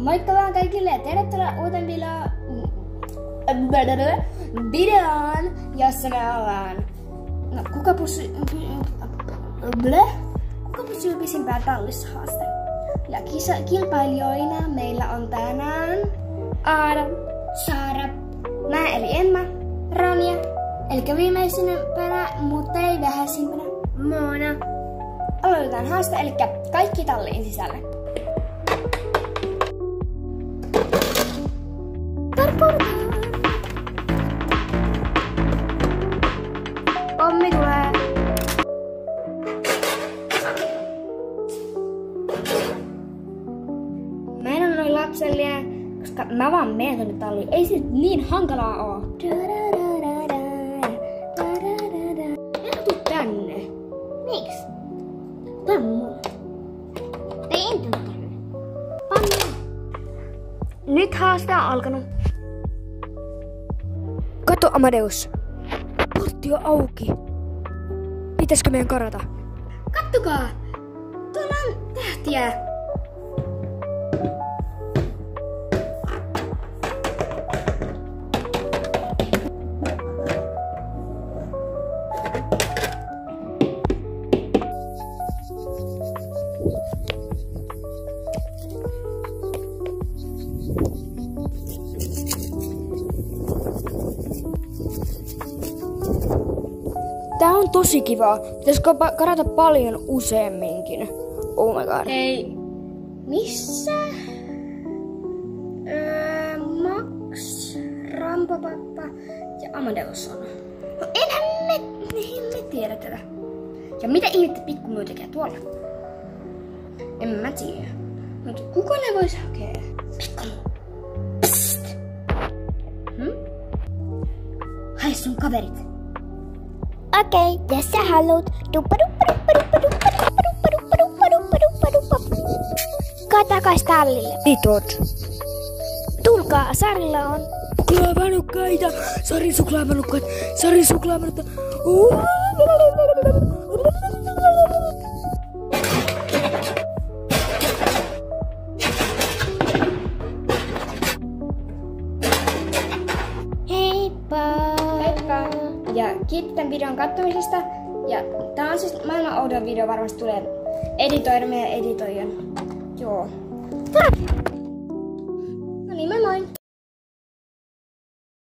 Moikka vaan kaikille ja tervetuloa uuteen videoon, jossa me ollaan... No, kuka pysyy pisimpään tallissa haaste. Ja kilpailijoina meillä on tänään Aada, Saara, mä eli Emma, Ronja, eli viimeisimpänä, mutta ei vähäisimpänä, Mona. Aloitetaan haaste, eli kaikki talliin sisälle. Pommi tulee. Mä en ole noin lapsellinen, koska mä vaan menen tonne talliin. Ei se niin hankalaa oo. En tuu tänne. Miks? Tää on mulla. Ei en tuu tänne. Panna. Nyt haaste on alkanut. Kato Amadeus. Portti on auki. Pitäisikö meidän karata? Kattokaa! Tuolla on tähtiä. Tää on tosi kivaa. Pitäisikö karata paljon useamminkin? Oh my god. Hei, missä Max, Rampopappa ja Amadeus on? No enhän me tiedä tätä. Ja mitä ihmettä Pikkumuu tekee tuolla? En mä tiedä. Mutta kuka ne vois hakea? Pikkumuu. Psst! Hae sun kaverit. Okei, jos sä haluut. Kaa takas tallille. Itot. Tulkaa, Sarilla on. Suklaavanukkaita. Sari suklaavanukkaita. Sari suklaavanukkaita. Heippa. Heippa! Ja kiitos tämän videon katsomisesta. Ja tää on siis maailman oudoin video, varmasti tulee editoida meidän editoijan. Joo.